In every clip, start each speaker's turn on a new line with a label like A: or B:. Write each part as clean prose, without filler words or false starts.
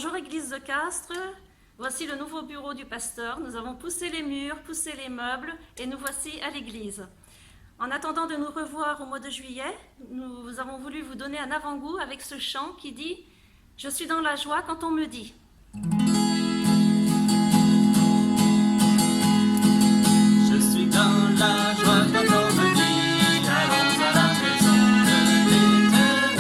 A: Bonjour Église de Castres, voici le nouveau bureau du pasteur. Nous avons poussé les murs, poussé les meubles et nous voici à l'église. En attendant de nous revoir au mois de juillet, nous avons voulu vous donner un avant-goût avec ce chant qui dit « Je suis dans la joie quand on me dit ».
B: Je suis dans la joie quand on me dit allons à la maison de l'Éternel.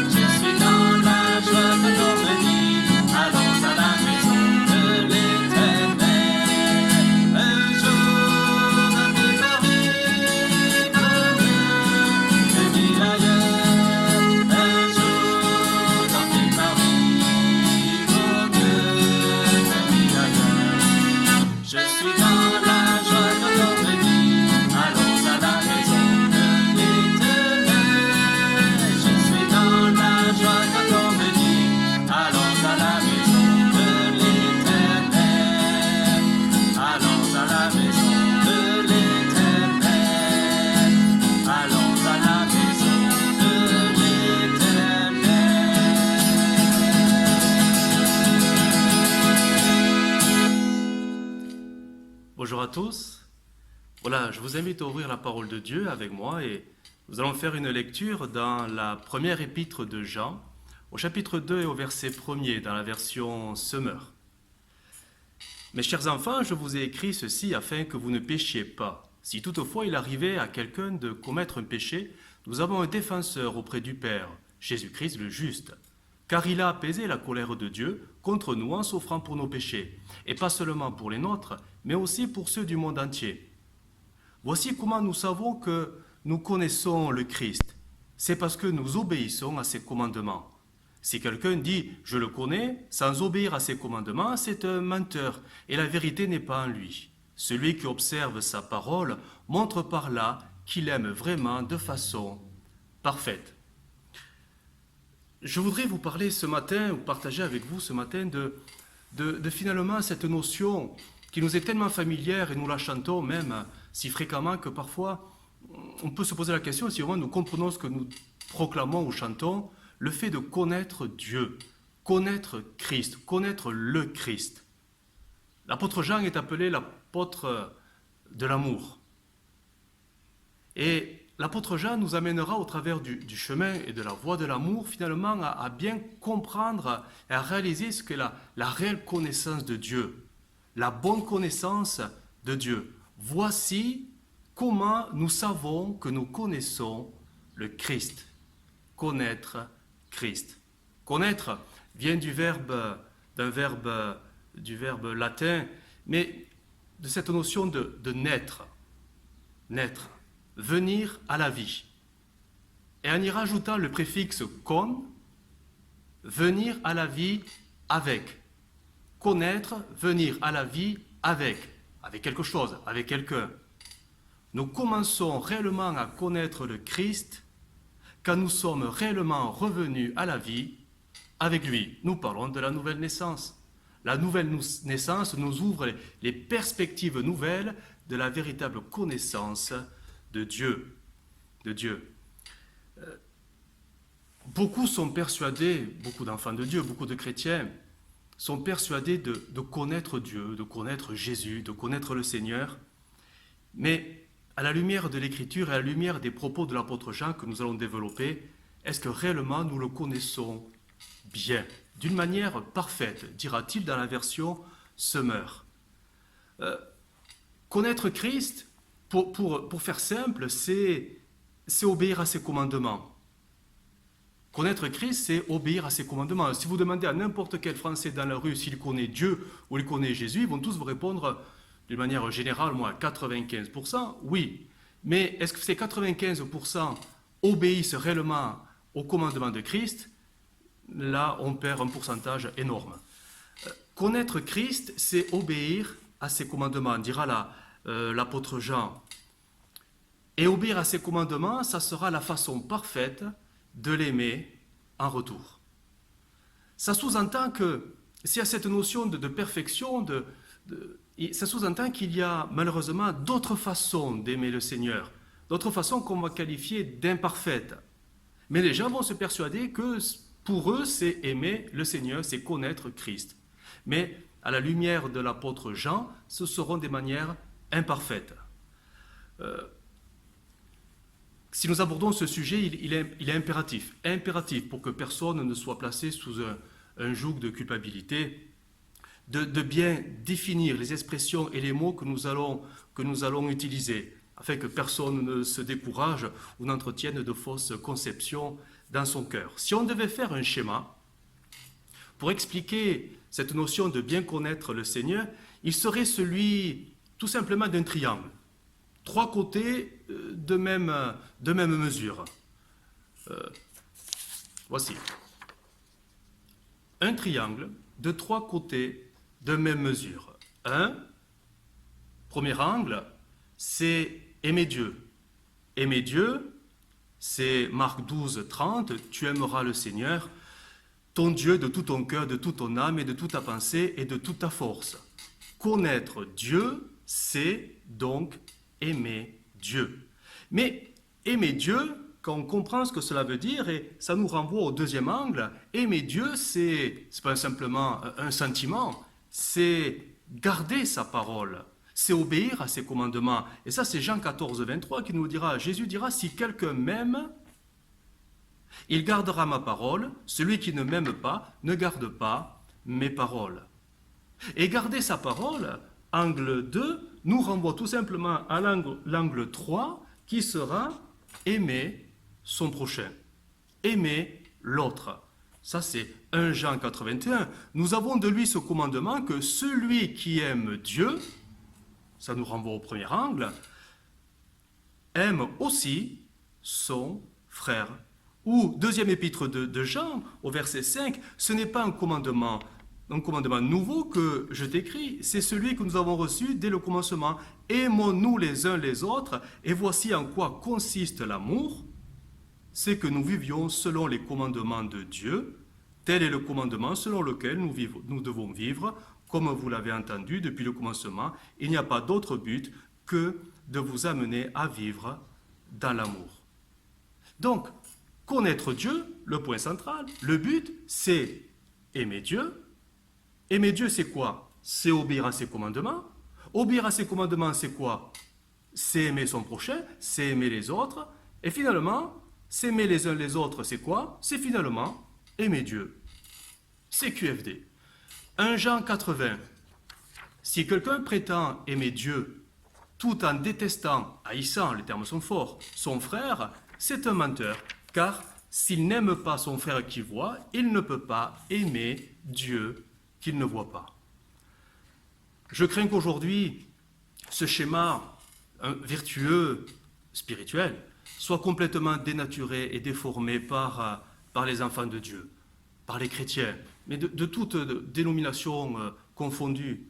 B: Je suis dans la joie quand on me dit allons à la maison de l'Éternel. Un jour dans tes paris, que mille ailleurs. Un jour dans tes paris, que mille ailleurs. Je suis dans la joie quand on me dit allons à la maison de l'Éternel. Je suis dans la joie quand on me dit allons à la maison de l'Éternel. Allons à la maison de l'Éternel. Allons à la maison de l'Éternel.
C: Bonjour à tous. Voilà, je vous invite à ouvrir la parole de Dieu avec moi et nous allons faire une lecture dans la première épître de Jean, au chapitre 2 et au verset 1er dans la version Semeur. Mes chers enfants, je vous ai écrit ceci afin que vous ne péchiez pas. Si toutefois il arrivait à quelqu'un de commettre un péché, nous avons un défenseur auprès du Père, Jésus-Christ le juste. Car il a apaisé la colère de Dieu contre nous en s'offrant pour nos péchés, et pas seulement pour les nôtres, mais aussi pour ceux du monde entier. Voici comment nous savons que nous connaissons le Christ. C'est parce que nous obéissons à ses commandements. Si quelqu'un dit « je le connais » sans obéir à ses commandements, c'est un menteur, et la vérité n'est pas en lui. Celui qui observe sa parole montre par là qu'il aime vraiment de façon parfaite. Je voudrais vous parler ce matin, ou partager avec vous ce matin, de finalement cette notion qui nous est tellement familière et nous la chantons même si fréquemment que parfois on peut se poser la question si vraiment nous comprenons ce que nous proclamons ou chantons, le fait de connaître Dieu, connaître Christ, connaître le Christ. L'apôtre Jean est appelé l'apôtre de l'amour. Et l'apôtre Jean nous amènera au travers du chemin et de la voie de l'amour finalement à bien comprendre et à réaliser ce qu'est la réelle connaissance de Dieu, la bonne connaissance de Dieu. Voici comment nous savons que nous connaissons le Christ. Connaître Christ. Connaître vient du verbe latin, mais de cette notion de naître. Naître. Venir à la vie. Et en y rajoutant le préfixe con, venir à la vie avec. Connaître, venir à la vie avec quelque chose, avec quelqu'un. Nous commençons réellement à connaître le Christ quand nous sommes réellement revenus à la vie avec lui. Nous parlons de la nouvelle naissance. La nouvelle naissance nous ouvre les perspectives nouvelles de la véritable connaissance de Dieu. Beaucoup sont persuadés, beaucoup d'enfants de Dieu, beaucoup de chrétiens, sont persuadés de connaître Dieu, de connaître Jésus, de connaître le Seigneur. Mais à la lumière de l'Écriture et à la lumière des propos de l'apôtre Jean que nous allons développer, est-ce que réellement nous le connaissons bien, d'une manière parfaite, dira-t-il dans la version Semeur. Connaître Christ, pour faire simple, c'est obéir à ses commandements. Connaître Christ, c'est obéir à ses commandements. Si vous demandez à n'importe quel Français dans la rue s'il connaît Dieu ou il connaît Jésus, ils vont tous vous répondre d'une manière générale, moi, 95%, oui. Mais est-ce que ces 95% obéissent réellement aux commandements de Christ? Là, on perd un pourcentage énorme. Connaître Christ, c'est obéir à ses commandements, dira l'apôtre Jean. Et obéir à ses commandements, ça sera la façon parfaite de l'aimer en retour. Ça sous-entend que, s'il y a cette notion de perfection, ça sous-entend qu'il y a malheureusement d'autres façons d'aimer le Seigneur, d'autres façons qu'on va qualifier d'imparfaites. Mais les gens vont se persuader que Pour eux, c'est aimer le Seigneur, c'est connaître Christ. Mais à la lumière de l'apôtre Jean, ce seront des manières imparfaites. Si nous abordons ce sujet, il est impératif pour que personne ne soit placé sous un joug de culpabilité, de bien définir les expressions et les mots que nous allons utiliser, afin que personne ne se décourage ou n'entretienne de fausses conceptions dans son cœur. Si on devait faire un schéma pour expliquer cette notion de bien connaître le Seigneur, il serait celui tout simplement d'un triangle. 3 côtés de même mesure. Voici. Un triangle de 3 côtés de même mesure. Premier angle, c'est aimer Dieu. Aimer Dieu, c'est Marc 12, 30, tu aimeras le Seigneur, ton Dieu de tout ton cœur, de toute ton âme et de toute ta pensée et de toute ta force. Connaître Dieu, c'est donc aimer Dieu. Mais aimer Dieu, quand on comprend ce que cela veut dire, et ça nous renvoie au deuxième angle, aimer Dieu, c'est pas simplement un sentiment, c'est garder sa parole, c'est obéir à ses commandements. Et ça, c'est Jean 14, 23 qui nous dira, Jésus dira, si quelqu'un m'aime, il gardera ma parole, celui qui ne m'aime pas ne garde pas mes paroles. Et garder sa parole, angle 2, nous renvoie tout simplement à l'angle 3, qui sera aimer son prochain, aimer l'autre. Ça, c'est 1 Jean 4, 21. Nous avons de lui ce commandement que celui qui aime Dieu, ça nous renvoie au premier angle, aime aussi son frère. Ou, deuxième épître de Jean, au verset 5, ce n'est pas un commandement nouveau que je t'écris, c'est celui que nous avons reçu dès le commencement. Aimons-nous les uns les autres, et voici en quoi consiste l'amour, c'est que nous vivions selon les commandements de Dieu. Tel est le commandement selon lequel nous devons vivre, comme vous l'avez entendu depuis le commencement. Il n'y a pas d'autre but que de vous amener à vivre dans l'amour. Donc, connaître Dieu, le point central, le but, c'est aimer Dieu. Aimer Dieu, c'est quoi? C'est obéir à ses commandements. Obéir à ses commandements, c'est quoi? C'est aimer son prochain, c'est aimer les autres. Et finalement, s'aimer les uns les autres, c'est quoi? C'est finalement aimer Dieu. C'est QFD. 1 Jean 80. Si quelqu'un prétend aimer Dieu tout en détestant, haïssant, les termes sont forts, son frère, c'est un menteur. Car s'il n'aime pas son frère qu'il voit, il ne peut pas aimer Dieu qu'il ne voit pas. Je crains qu'aujourd'hui, ce schéma vertueux, spirituel, soit complètement dénaturé et déformé par les enfants de Dieu, par les chrétiens, mais de toute dénomination confondue.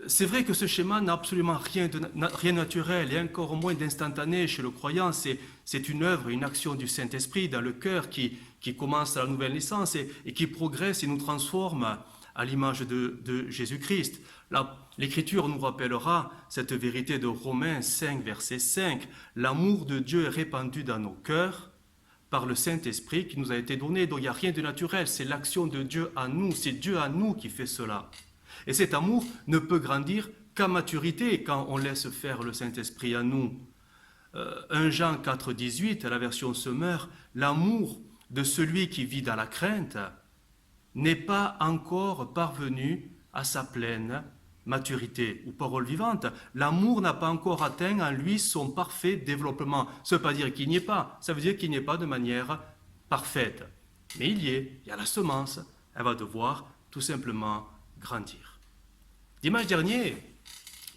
C: C'est vrai que ce schéma n'a absolument rien de naturel et encore moins d'instantané chez le croyant. C'est une œuvre, une action du Saint-Esprit dans le cœur qui commence à la nouvelle naissance et qui progresse et nous transforme à l'image de Jésus-Christ. L'Écriture nous rappellera cette vérité de Romains 5, verset 5. L'amour de Dieu est répandu dans nos cœurs par le Saint-Esprit qui nous a été donné. Donc il n'y a rien de naturel, c'est l'action de Dieu à nous, c'est Dieu à nous qui fait cela. Et cet amour ne peut grandir qu'à maturité quand on laisse faire le Saint-Esprit à nous. 1 Jean 4, 18, à la version Semeur, l'amour de celui qui vit dans la crainte n'est pas encore parvenu à sa pleine maturité ou parole vivante. L'amour n'a pas encore atteint en lui son parfait développement. Ça ne veut pas dire qu'il n'y est pas, ça veut dire qu'il n'y est pas de manière parfaite. Mais il y a la semence, elle va devoir tout simplement grandir. Dimanche dernier,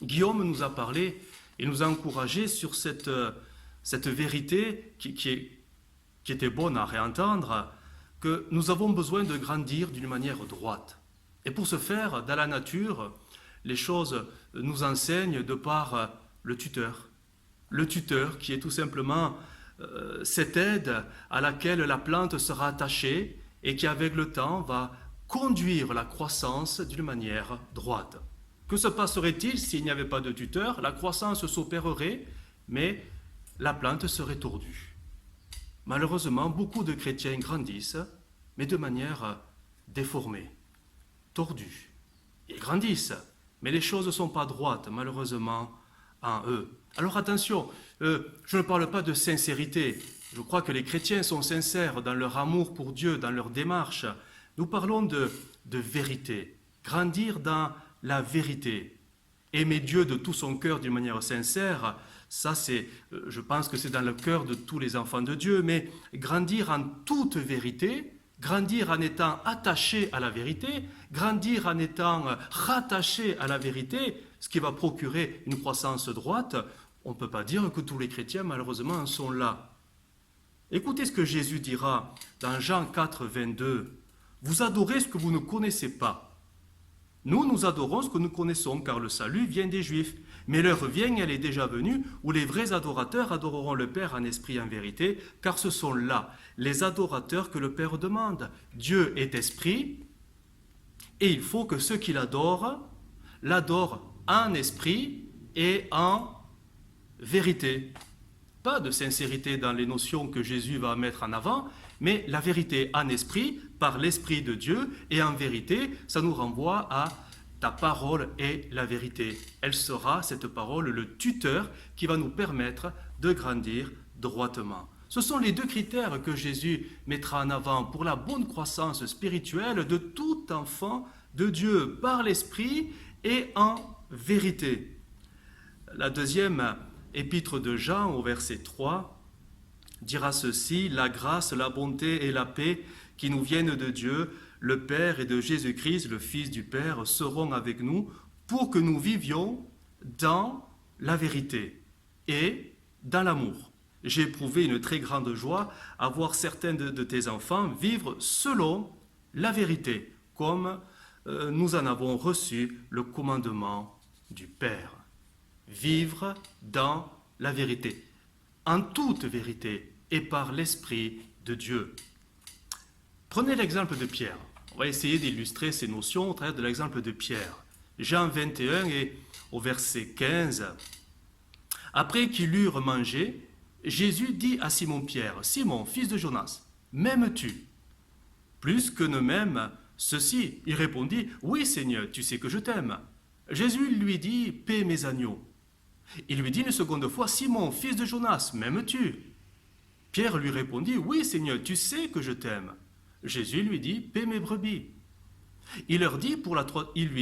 C: Guillaume nous a parlé et nous a encouragé sur cette vérité qui était bonne à réentendre, que nous avons besoin de grandir d'une manière droite. Et pour ce faire, dans la nature, les choses nous enseignent de par le tuteur. Le tuteur qui est tout simplement cette aide à laquelle la plante sera attachée et qui, avec le temps, va conduire la croissance d'une manière droite. Que se passerait-il s'il n'y avait pas de tuteur? La croissance s'opérerait, mais la plante serait tordue. Malheureusement, beaucoup de chrétiens grandissent mais de manière déformée, tordue. Ils grandissent, mais les choses ne sont pas droites, malheureusement, en eux. Alors attention, je ne parle pas de sincérité. Je crois que les chrétiens sont sincères dans leur amour pour Dieu, dans leur démarche. Nous parlons de vérité, grandir dans la vérité. Aimer Dieu de tout son cœur d'une manière sincère, ça je pense que c'est dans le cœur de tous les enfants de Dieu, mais grandir en toute vérité, grandir en étant attaché à la vérité, grandir en étant rattaché à la vérité, ce qui va procurer une croissance droite, on ne peut pas dire que tous les chrétiens, malheureusement, en sont là. Écoutez ce que Jésus dira dans Jean 4, 22. « Vous adorez ce que vous ne connaissez pas. Nous adorons ce que nous connaissons, car le salut vient des Juifs. Mais l'heure vient, elle est déjà venue, où les vrais adorateurs adoreront le Père en esprit et en vérité, car ce sont là les adorateurs que le Père demande. Dieu est esprit, et il faut que ceux qui l'adorent en esprit et en vérité. » Pas de sincérité dans les notions que Jésus va mettre en avant, mais la vérité en esprit, par l'Esprit de Dieu, et en vérité, ça nous renvoie à ta parole est la vérité. Elle sera, cette parole, le tuteur qui va nous permettre de grandir droitement. Ce sont les deux critères que Jésus mettra en avant pour la bonne croissance spirituelle de tout enfant de Dieu, par l'Esprit et en vérité. La deuxième épître de Jean, au verset 3, dira ceci: « La grâce, la bonté et la paix qui nous viennent de Dieu, le Père, et de Jésus-Christ, le Fils du Père, seront avec nous pour que nous vivions dans la vérité et dans l'amour. » J'ai éprouvé une très grande joie à voir certains de tes enfants vivre selon la vérité, comme nous en avons reçu le commandement du Père. Vivre dans la vérité, en toute vérité et par l'Esprit de Dieu. Prenez l'exemple de Pierre. On va essayer d'illustrer ces notions au travers de l'exemple de Pierre. Jean 21 et au verset 15. Après qu'ils eurent mangé, Jésus dit à Simon-Pierre: « Simon, fils de Jonas, m'aimes-tu? » Plus que ne m'aime ceci. Il répondit: « Oui, Seigneur, tu sais que je t'aime. » Jésus lui dit: « Paie mes agneaux. » Il lui dit une seconde fois: « Simon, fils de Jonas, m'aimes-tu » Pierre lui répondit: « Oui, Seigneur, tu sais que je t'aime. » Jésus lui dit: « Paie mes brebis. » Il lui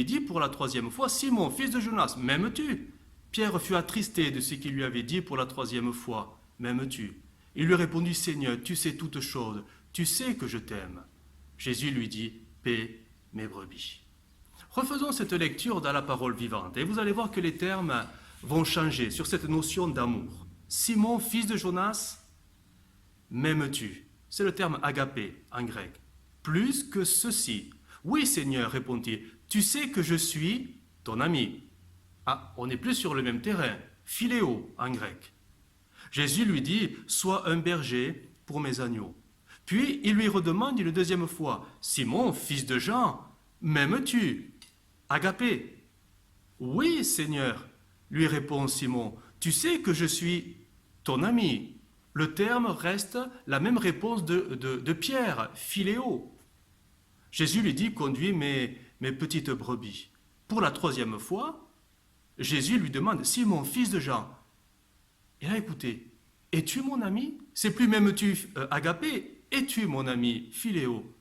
C: dit pour la troisième fois: « Simon, fils de Jonas, m'aimes-tu » Pierre fut attristé de ce qu'il lui avait dit pour la troisième fois: « M'aimes-tu » Il lui répondit: « Seigneur, tu sais toutes choses, tu sais que je t'aime. » Jésus lui dit: « Paie mes brebis. » Refaisons cette lecture dans la parole vivante et vous allez voir que les termes vont changer sur cette notion d'amour. Simon, fils de Jonas, m'aimes-tu? C'est le terme agapé en grec. Plus que ceci. Oui, Seigneur, répondit-il, tu sais que je suis ton ami. Ah, on n'est plus sur le même terrain. Philéo en grec. Jésus lui dit: sois un berger pour mes agneaux. Puis il lui redemande une deuxième fois: Simon, fils de Jean, m'aimes-tu? Agapé. Oui, Seigneur, lui répond Simon, tu sais que je suis ton ami. Le terme reste la même réponse de Pierre, philéo. Jésus lui dit: conduis mes petites brebis. Pour la troisième fois, Jésus lui demande: Simon, fils de Jean. Et là, écoutez, es-tu mon ami? C'est plus m'aimes-tu agapé, es-tu mon ami philéo?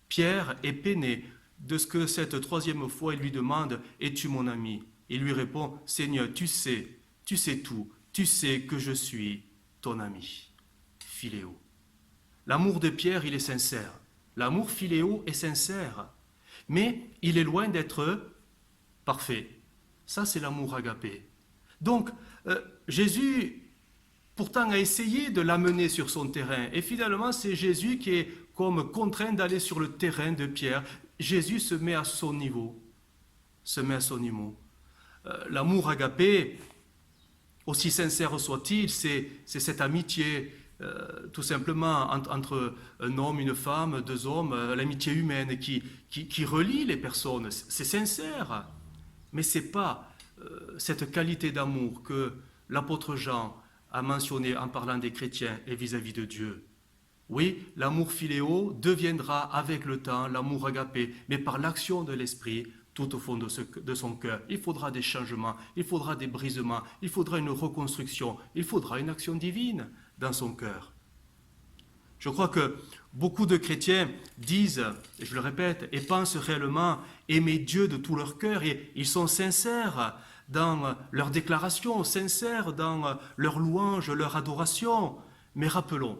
C: Pierre est peiné de ce que cette troisième fois il lui demande: es-tu mon ami? Il lui répond: Seigneur, tu sais tout, tu sais que je suis ton ami. Philéo. L'amour de Pierre, il est sincère. L'amour philéo est sincère, mais il est loin d'être parfait. Ça, c'est l'amour agapé. Donc, Jésus, pourtant, a essayé de l'amener sur son terrain. Et finalement, c'est Jésus qui est comme contraint d'aller sur le terrain de Pierre. Jésus se met à son niveau. L'amour agapé, aussi sincère soit-il, c'est cette amitié, tout simplement, entre un homme, une femme, deux hommes, l'amitié humaine qui relie les personnes. C'est sincère. Mais ce n'est pas cette qualité d'amour que l'apôtre Jean a mentionné en parlant des chrétiens et vis-à-vis de Dieu. Oui, l'amour philéo deviendra avec le temps l'amour agapé, mais par l'action de l'esprit tout au fond de son cœur. Il faudra des changements, il faudra des brisements, il faudra une reconstruction, il faudra une action divine dans son cœur. Je crois que beaucoup de chrétiens disent, et je le répète, et pensent réellement aimer Dieu de tout leur cœur, et ils sont sincères dans leurs déclarations, sincères dans leur louange, leur adoration. Mais rappelons,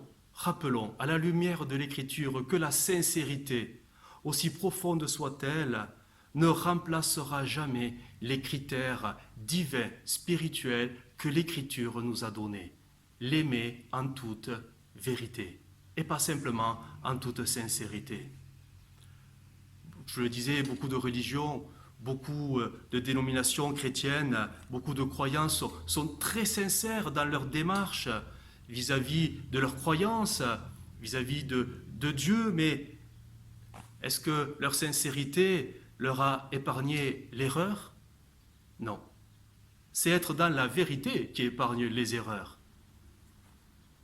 C: à la lumière de l'Écriture, que la sincérité, aussi profonde soit-elle, ne remplacera jamais les critères divins, spirituels que l'Écriture nous a donnés. L'aimer en toute vérité et pas simplement en toute sincérité. Je le disais, beaucoup de religions, beaucoup de dénominations chrétiennes, beaucoup de croyances sont très sincères dans leur démarche vis-à-vis de leurs croyances, vis-à-vis de Dieu, mais est-ce que leur sincérité leur a épargné l'erreur? Non. C'est être dans la vérité qui épargne les erreurs.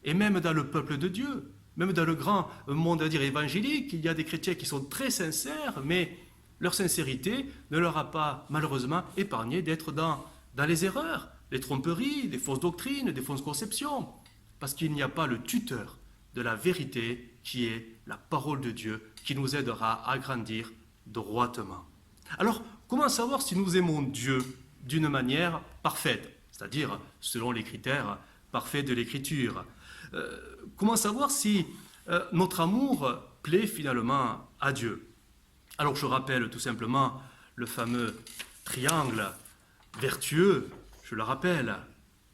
C: Et même dans le peuple de Dieu, même dans le grand monde, à dire, évangélique, il y a des chrétiens qui sont très sincères, mais leur sincérité ne leur a pas, malheureusement, épargné d'être dans les erreurs, les tromperies, des fausses doctrines, des fausses conceptions, parce qu'il n'y a pas le tuteur de la vérité qui est la parole de Dieu, qui nous aidera à grandir droitement. Alors, comment savoir si nous aimons Dieu d'une manière parfaite, c'est-à-dire selon les critères parfaits de l'Écriture? Comment savoir si notre amour plaît finalement à Dieu? Alors je rappelle tout simplement le fameux triangle vertueux, je le rappelle,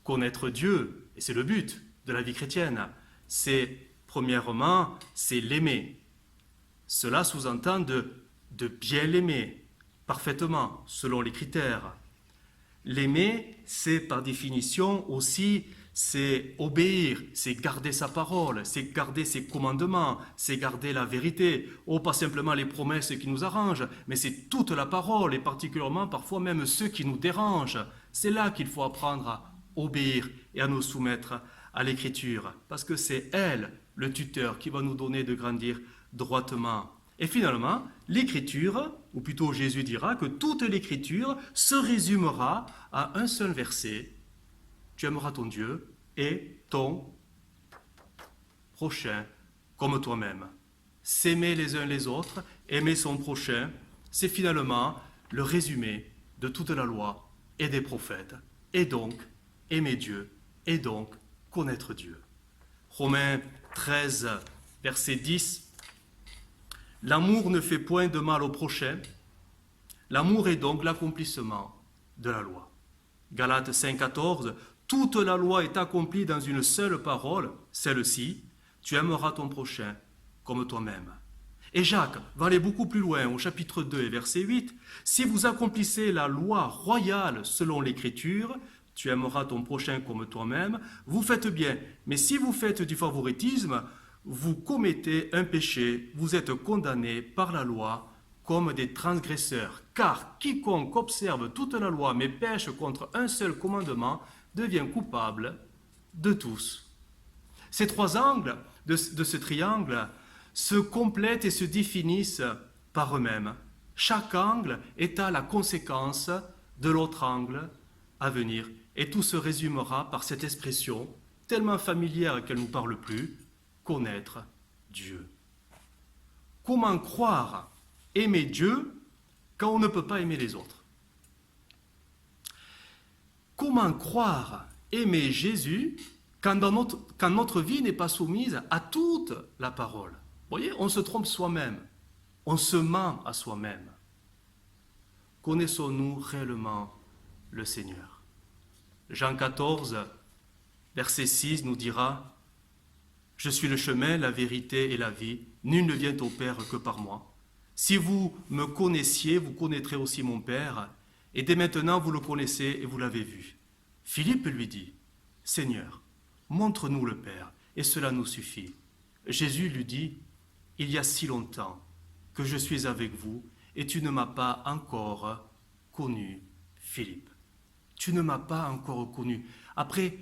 C: connaître Dieu, et c'est le but de la vie chrétienne, c'est premièrement, c'est l'aimer. Cela sous-entend de bien l'aimer, parfaitement, selon les critères. L'aimer, c'est par définition aussi, c'est obéir, c'est garder sa parole, c'est garder ses commandements, c'est garder la vérité. Oh, pas simplement les promesses qui nous arrangent, mais c'est toute la parole, et particulièrement parfois même ceux qui nous dérangent. C'est là qu'il faut apprendre à obéir et à nous soumettre à l'Écriture, parce que c'est elle, le tuteur, qui va nous donner de grandir droitement. Et finalement, l'Écriture, ou plutôt Jésus dira que toute l'Écriture se résumera à un seul verset. Tu aimeras ton Dieu et ton prochain comme toi-même. S'aimer les uns les autres, aimer son prochain, c'est finalement le résumé de toute la loi et des prophètes. Et donc, aimer Dieu, et donc connaître Dieu. Romains 13, verset 10. L'amour ne fait point de mal au prochain. L'amour est donc l'accomplissement de la loi. Galates 5, 14. Toute la loi est accomplie dans une seule parole, celle-ci, tu aimeras ton prochain comme toi-même. Et Jacques va aller beaucoup plus loin au chapitre 2 et verset 8. Si vous accomplissez la loi royale selon l'Écriture, tu aimeras ton prochain comme toi-même, vous faites bien. Mais si vous faites du favoritisme, vous commettez un péché, vous êtes condamnés par la loi comme des transgresseurs. Car quiconque observe toute la loi mais pêche contre un seul commandement devient coupable de tous. Ces trois angles de ce triangle se complètent et se définissent par eux-mêmes. Chaque angle est à la conséquence de l'autre angle à venir. Et tout se résumera par cette expression, tellement familière qu'elle ne nous parle plus, connaître Dieu. Comment croire aimer Dieu quand on ne peut pas aimer les autres? Comment croire aimer Jésus quand notre vie n'est pas soumise à toute la parole? Vous voyez, on se trompe soi-même, on se ment à soi-même. Connaissons-nous réellement le Seigneur? Jean 14, verset 6 nous dira « Je suis le chemin, la vérité et la vie. Nul ne vient au Père que par moi. Si vous me connaissiez, vous connaîtrez aussi mon Père. Et dès maintenant, vous le connaissez et vous l'avez vu. » Philippe lui dit « Seigneur, montre-nous le Père, et cela nous suffit. » Jésus lui dit « Il y a si longtemps que je suis avec vous, et tu ne m'as pas encore connu, Philippe. Tu ne m'as pas encore connu. Après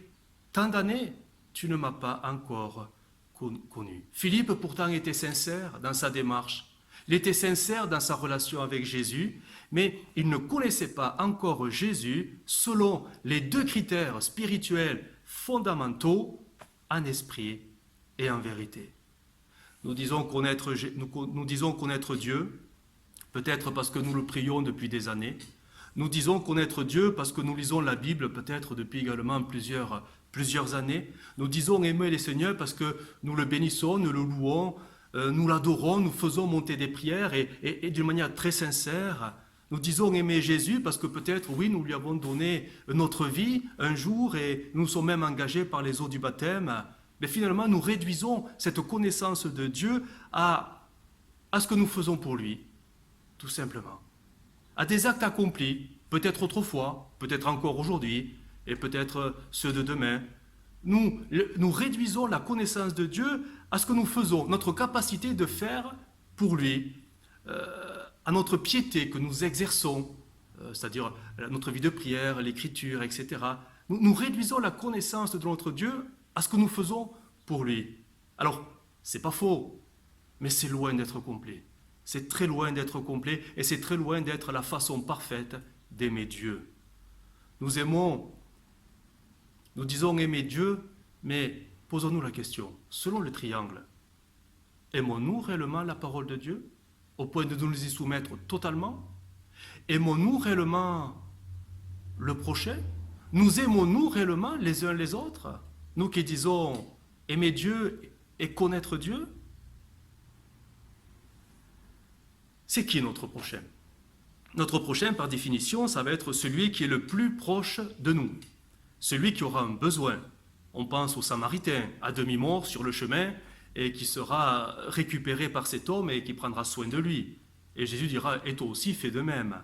C: tant d'années, tu ne m'as pas encore connu. Philippe pourtant était sincère dans sa démarche. Il était sincère dans sa relation avec Jésus, mais il ne connaissait pas encore Jésus selon les deux critères spirituels fondamentaux, en esprit et en vérité. Nous disons connaître Dieu, peut-être parce que nous le prions depuis des années. Nous disons connaître Dieu parce que nous lisons la Bible peut-être depuis également plusieurs années. Nous disons aimer le Seigneur parce que nous le bénissons, nous le louons, nous l'adorons, nous faisons monter des prières et d'une manière très sincère. Nous disons aimer Jésus parce que peut-être, oui, nous lui avons donné notre vie un jour et nous sommes même engagés par les eaux du baptême. Mais finalement, nous réduisons cette connaissance de Dieu à ce que nous faisons pour lui, tout simplement. À des actes accomplis, peut-être autrefois, peut-être encore aujourd'hui, et peut-être ceux de demain. Nous réduisons la connaissance de Dieu à ce que nous faisons, notre capacité de faire pour lui, à notre piété que nous exerçons, c'est-à-dire notre vie de prière, l'écriture, etc. Nous réduisons la connaissance de notre Dieu à ce que nous faisons pour lui. Alors, c'est pas faux, mais c'est loin d'être complet. C'est très loin d'être complet et c'est très loin d'être la façon parfaite d'aimer Dieu. Nous disons aimer Dieu, mais posons-nous la question, selon le triangle, aimons-nous réellement la parole de Dieu au point de nous y soumettre totalement? Aimons-nous réellement le prochain? Nous aimons-nous réellement les uns les autres? Nous qui disons aimer Dieu et connaître Dieu? C'est qui notre prochain? Notre prochain, par définition, ça va être celui qui est le plus proche de nous, celui qui aura un besoin. On pense au Samaritain, à demi-mort sur le chemin, et qui sera récupéré par cet homme et qui prendra soin de lui. Et Jésus dira, et toi aussi, fais de même.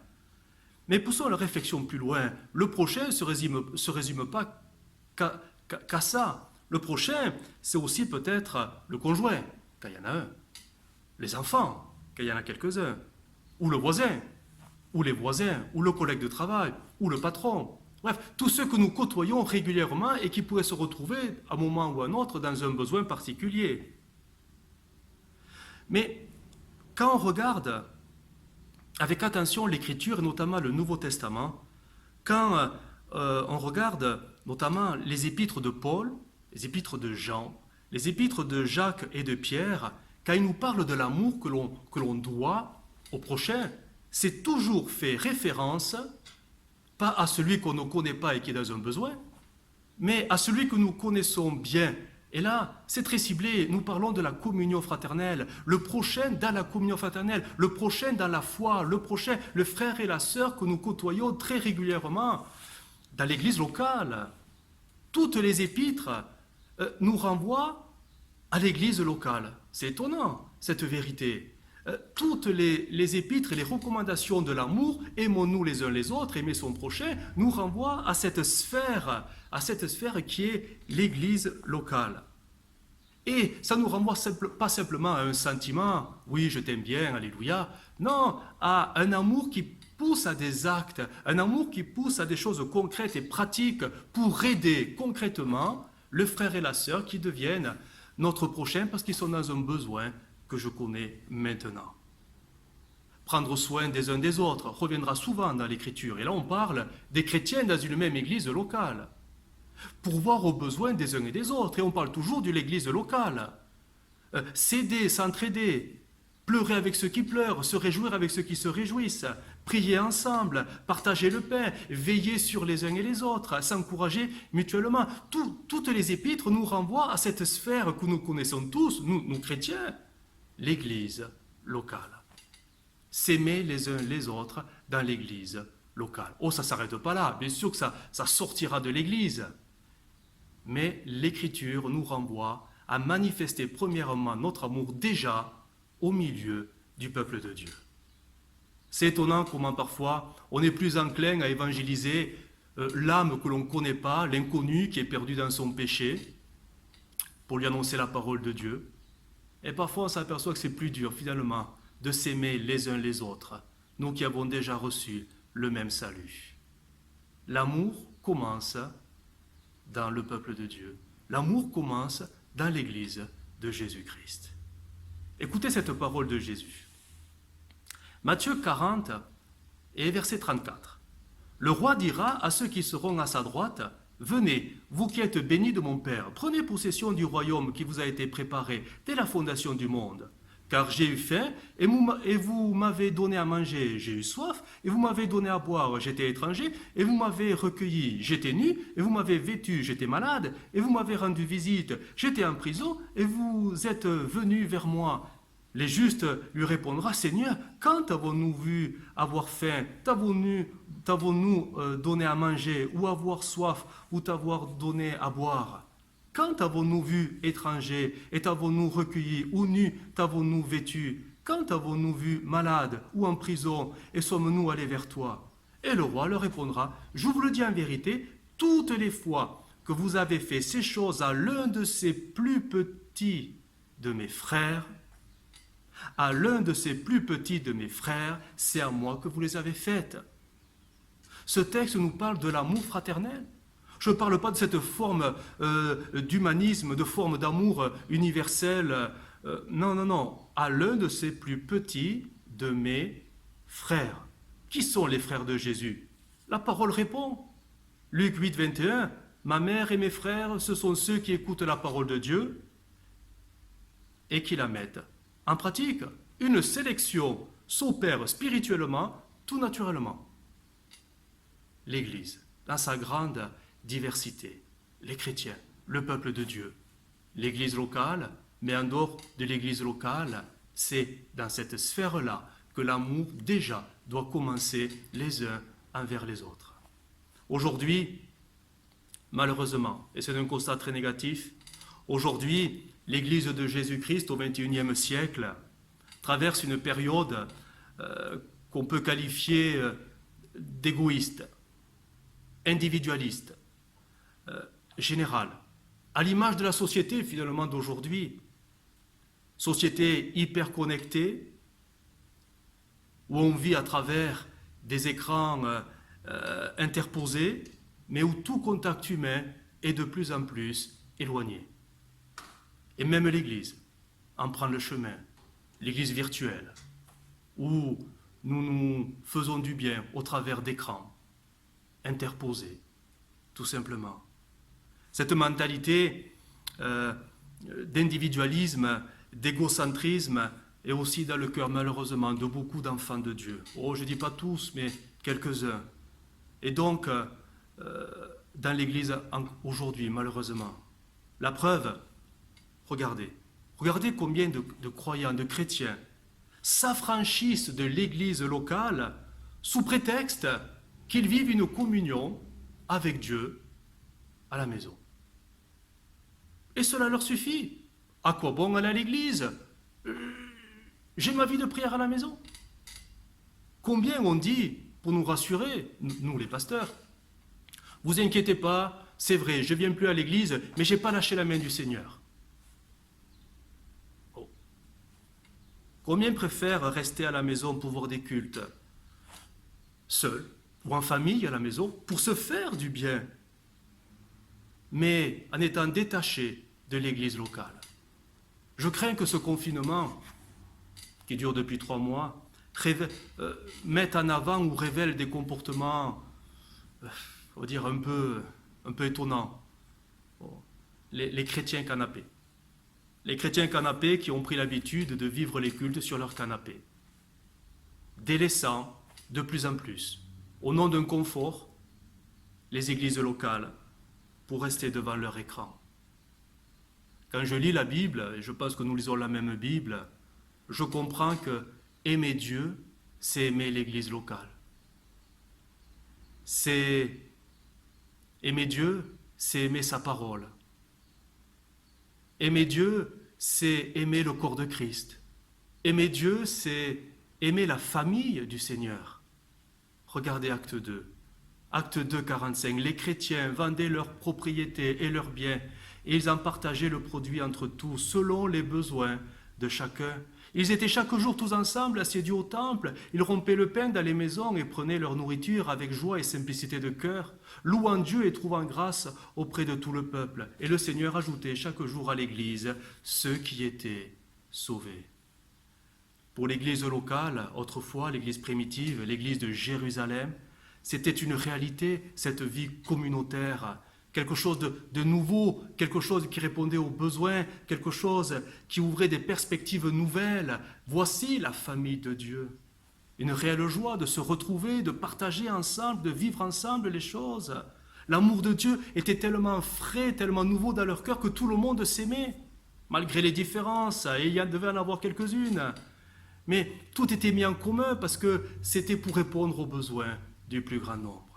C: Mais poussons la réflexion plus loin. Le prochain ne se résume pas qu'à ça. Le prochain, c'est aussi peut-être le conjoint, quand il y en a un, les enfants, quand il y en a quelques-uns, ou le voisin, ou les voisins, ou le collègue de travail, ou le patron. Bref, tous ceux que nous côtoyons régulièrement et qui pourraient se retrouver à un moment ou à un autre dans un besoin particulier. Mais quand on regarde avec attention l'Écriture, et notamment le Nouveau Testament, quand on regarde notamment les épîtres de Paul, les épîtres de Jean, les épîtres de Jacques et de Pierre, quand ils nous parlent de l'amour que l'on doit au prochain, c'est toujours fait référence, pas à celui qu'on ne connaît pas et qui est dans un besoin, mais à celui que nous connaissons bien. Et là, c'est très ciblé, nous parlons de la communion fraternelle, le prochain dans la communion fraternelle, le prochain dans la foi, le prochain, le frère et la sœur que nous côtoyons très régulièrement dans l'église locale. Toutes les épîtres nous renvoient à l'église locale. C'est étonnant, cette vérité. Toutes les épîtres et les recommandations de l'amour, aimons-nous les uns les autres, aimer son prochain, nous renvoient à cette sphère qui est l'église locale. Et ça nous renvoie pas simplement à un sentiment, oui, je t'aime bien, alléluia, non, à un amour qui pousse à des actes, un amour qui pousse à des choses concrètes et pratiques pour aider concrètement le frère et la sœur qui deviennent notre prochain parce qu'ils sont dans un besoin que je connais maintenant. Prendre soin des uns des autres reviendra souvent dans l'Écriture. Et là, on parle des chrétiens dans une même église locale. Pourvoir aux besoins des uns et des autres. Et on parle toujours de l'église locale. S'aider, s'entraider, pleurer avec ceux qui pleurent, se réjouir avec ceux qui se réjouissent, prier ensemble, partager le pain, veiller sur les uns et les autres, s'encourager mutuellement. Toutes les épîtres nous renvoient à cette sphère que nous connaissons tous, nous chrétiens, l'église locale. S'aimer les uns les autres dans l'église locale. Oh, ça ne s'arrête pas là. Bien sûr que ça sortira de l'église. Mais l'Écriture nous renvoie à manifester premièrement notre amour déjà au milieu du peuple de Dieu. C'est étonnant comment parfois on est plus enclin à évangéliser l'âme que l'on ne connaît pas, l'inconnu qui est perdu dans son péché, pour lui annoncer la parole de Dieu. Et parfois, on s'aperçoit que c'est plus dur, finalement, de s'aimer les uns les autres, nous qui avons déjà reçu le même salut. L'amour commence dans le peuple de Dieu. L'amour commence dans l'Église de Jésus-Christ. Écoutez cette parole de Jésus. Matthieu 40 et verset 34. Le roi dira à ceux qui seront à sa droite, « Venez, vous qui êtes bénis de mon Père, prenez possession du royaume qui vous a été préparé dès la fondation du monde. Car j'ai eu faim et vous m'avez donné à manger, j'ai eu soif et vous m'avez donné à boire, j'étais étranger et vous m'avez recueilli, j'étais nu et vous m'avez vêtu, j'étais malade et vous m'avez rendu visite, j'étais en prison et vous êtes venus vers moi. » Les justes lui répondra, « Seigneur, quand t'avons-nous vu avoir faim, t'avons-nous donné à manger, ou avoir soif, ou t'avoir donné à boire? Quand t'avons-nous vu étranger, et t'avons-nous recueilli, ou nu, t'avons-nous vêtu? Quand t'avons-nous vu malade, ou en prison, et sommes-nous allés vers toi? » Et le roi leur répondra, « Je vous le dis en vérité, toutes les fois que vous avez fait ces choses à l'un de ces plus petits de mes frères, c'est à moi que vous les avez faites. » Ce texte nous parle de l'amour fraternel. Je ne parle pas de cette forme d'humanisme, de forme d'amour universel. Non. À l'un de ces plus petits de mes frères. Qui sont les frères de Jésus? La parole répond. Luc 8, 21. Ma mère et mes frères, ce sont ceux qui écoutent la parole de Dieu et qui la mettent en pratique. Une sélection s'opère spirituellement, tout naturellement. L'Église, dans sa grande diversité, les chrétiens, le peuple de Dieu, l'Église locale, mais en dehors de l'Église locale, c'est dans cette sphère-là que l'amour déjà doit commencer les uns envers les autres. Aujourd'hui, malheureusement, et c'est un constat très négatif, aujourd'hui, l'Église de Jésus-Christ au XXIe siècle traverse une période qu'on peut qualifier d'égoïste, individualiste, générale, à l'image de la société finalement d'aujourd'hui, société hyper connectée, où on vit à travers des écrans interposés, mais où tout contact humain est de plus en plus éloigné. Et même l'Église en prend le chemin, l'Église virtuelle, où nous nous faisons du bien au travers d'écrans interposés, tout simplement. Cette mentalité d'individualisme, d'égocentrisme est aussi dans le cœur, malheureusement, de beaucoup d'enfants de Dieu. Oh, je ne dis pas tous, mais quelques-uns. Et donc, dans l'Église aujourd'hui, malheureusement, la preuve, regardez combien de croyants, de chrétiens s'affranchissent de l'Église locale sous prétexte qu'ils vivent une communion avec Dieu à la maison. Et cela leur suffit. À quoi bon aller à l'Église? J'ai ma vie de prière à la maison. Combien on dit, pour nous rassurer, nous les pasteurs, vous inquiétez pas, c'est vrai, je ne viens plus à l'Église, mais je n'ai pas lâché la main du Seigneur. Combien préfèrent rester à la maison pour voir des cultes, seuls ou en famille à la maison, pour se faire du bien, mais en étant détachés de l'Église locale. Je crains que ce confinement, qui dure depuis 3 mois, mette en avant ou révèle des comportements, on va dire, un peu étonnants. Les chrétiens canapés. Les chrétiens canapés qui ont pris l'habitude de vivre les cultes sur leur canapé, délaissant de plus en plus, au nom d'un confort, les églises locales pour rester devant leur écran. Quand je lis la Bible, et je pense que nous lisons la même Bible, je comprends que aimer Dieu, c'est aimer l'église locale. Aimer Dieu, c'est aimer sa parole. Aimer Dieu, c'est aimer le corps de Christ. Aimer Dieu, c'est aimer la famille du Seigneur. Regardez Acte 2. Acte 2, 45. Les chrétiens vendaient leurs propriétés et leurs biens, et ils en partageaient le produit entre tous, selon les besoins de chacun. Ils étaient chaque jour tous ensemble, assidus au temple. Ils rompaient le pain dans les maisons et prenaient leur nourriture avec joie et simplicité de cœur, louant Dieu et trouvant grâce auprès de tout le peuple. Et le Seigneur ajoutait chaque jour à l'Église ceux qui étaient sauvés. Pour l'Église locale, autrefois l'Église primitive, l'Église de Jérusalem, c'était une réalité, cette vie communautaire, quelque chose de nouveau, quelque chose qui répondait aux besoins, quelque chose qui ouvrait des perspectives nouvelles. Voici la famille de Dieu. Une réelle joie de se retrouver, de partager ensemble, de vivre ensemble les choses. L'amour de Dieu était tellement frais, tellement nouveau dans leur cœur que tout le monde s'aimait, malgré les différences, et il y en devait en avoir quelques-unes. Mais tout était mis en commun parce que c'était pour répondre aux besoins du plus grand nombre.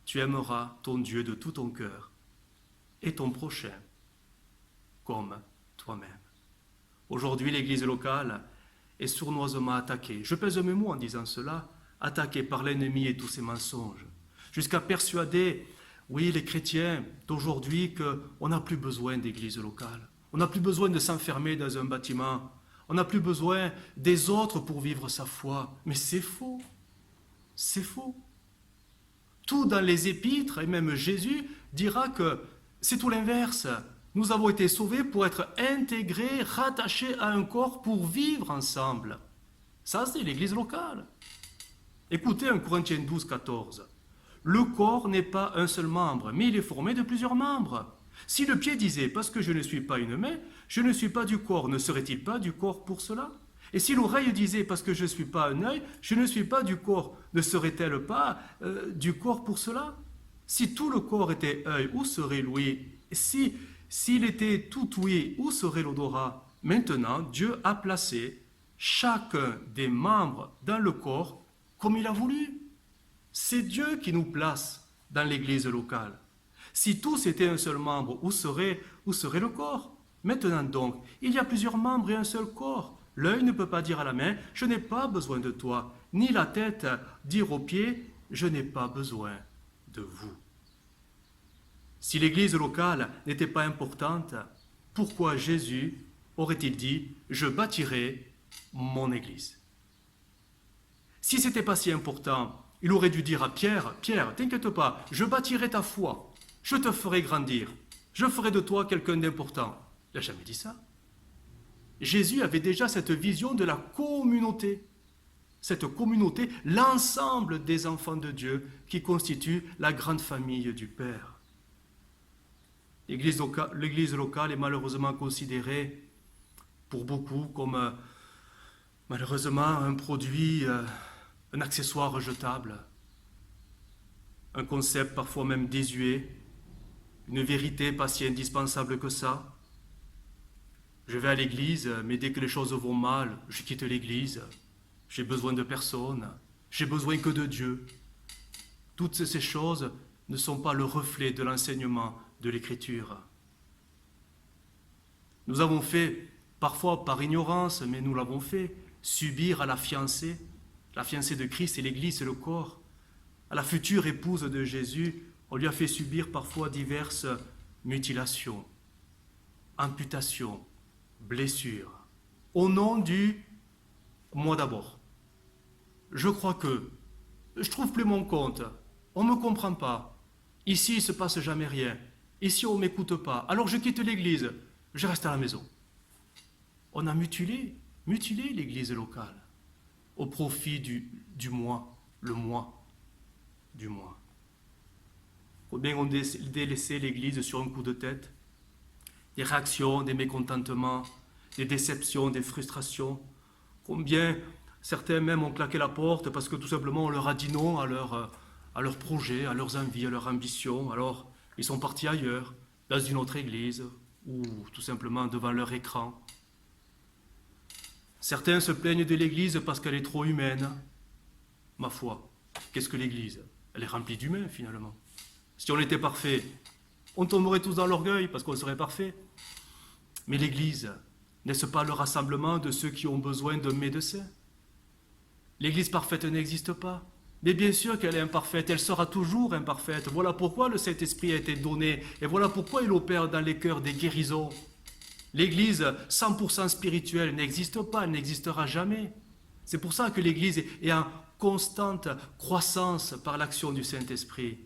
C: Tu aimeras ton Dieu de tout ton cœur et ton prochain comme toi-même. Aujourd'hui, l'Église locale est sournoisement attaquée. Je pèse mes mots en disant cela, attaquée par l'ennemi et tous ses mensonges, jusqu'à persuader, oui, les chrétiens d'aujourd'hui qu'on n'a plus besoin d'Église locale. On n'a plus besoin de s'enfermer dans un bâtiment. On n'a plus besoin des autres pour vivre sa foi. Mais c'est faux. C'est faux. Tout dans les épîtres, et même Jésus dira que c'est tout l'inverse. Nous avons été sauvés pour être intégrés, rattachés à un corps pour vivre ensemble. Ça, c'est l'Église locale. Écoutez 1 Corinthiens 12, 14. Le corps n'est pas un seul membre, mais il est formé de plusieurs membres. Si le pied disait « parce que je ne suis pas une main, je ne suis pas du corps », ne serait-il pas du corps pour cela ? Et si l'oreille disait « parce que je ne suis pas un œil, je ne suis pas du corps », ne serait-elle pas du corps pour cela ? Si tout le corps était œil, où serait l'ouïe ? S'il était tout ouïe, où serait l'odorat ? Maintenant, Dieu a placé chacun des membres dans le corps comme il a voulu. C'est Dieu qui nous place dans l'Église locale. Si tous étaient un seul membre, où serait le corps ? Maintenant donc, il y a plusieurs membres et un seul corps. L'œil ne peut pas dire à la main « je n'ai pas besoin de toi », ni la tête dire aux pieds « je n'ai pas besoin de vous ». Si l'Église locale n'était pas importante, pourquoi Jésus aurait-il dit « je bâtirai mon Église ». Si ce n'était pas si important, il aurait dû dire à Pierre « Pierre, t'inquiète pas, je bâtirai ta foi, je te ferai grandir, je ferai de toi quelqu'un d'important ». Il n'a jamais dit ça. Jésus avait déjà cette vision de la communauté. Cette communauté, l'ensemble des enfants de Dieu qui constituent la grande famille du Père. L'Église locale est malheureusement considérée pour beaucoup comme malheureusement un produit, un accessoire jetable, un concept parfois même désuet, une vérité pas si indispensable que ça. Je vais à l'église, mais dès que les choses vont mal, je quitte l'église. J'ai besoin de personne, j'ai besoin que de Dieu. Toutes ces choses ne sont pas le reflet de l'enseignement de l'Écriture. Nous avons fait, parfois par ignorance, mais nous l'avons fait, subir à la fiancée de Christ et l'Église, c'est le corps. À la future épouse de Jésus, on lui a fait subir parfois diverses mutilations, amputations, blessures, au nom du « moi d'abord ». Je crois que je trouve plus mon compte, on ne me comprend pas, ici il ne se passe jamais rien, ici on ne m'écoute pas, alors je quitte l'église, je reste à la maison. On a mutilé l'église locale au profit du moi, le moi, du moi. Combien ont délaissé l'église sur un coup de tête? Des réactions, des mécontentements, des déceptions, des frustrations. Combien certains même ont claqué la porte parce que tout simplement on leur a dit non à leurs projets, à leurs envies, à leurs ambitions. Alors ils sont partis ailleurs, dans une autre église ou tout simplement devant leur écran. Certains se plaignent de l'église parce qu'elle est trop humaine. Ma foi, qu'est-ce que l'église? Elle est remplie d'humains finalement. Si on était parfait, on tomberait tous dans l'orgueil parce qu'on serait parfait. Mais l'Église, n'est-ce pas le rassemblement de ceux qui ont besoin d'un médecin? L'Église parfaite n'existe pas. Mais bien sûr qu'elle est imparfaite, elle sera toujours imparfaite. Voilà pourquoi le Saint-Esprit a été donné et voilà pourquoi il opère dans les cœurs des guérisons. L'Église 100% spirituelle n'existe pas, elle n'existera jamais. C'est pour ça que l'Église est en constante croissance par l'action du Saint-Esprit.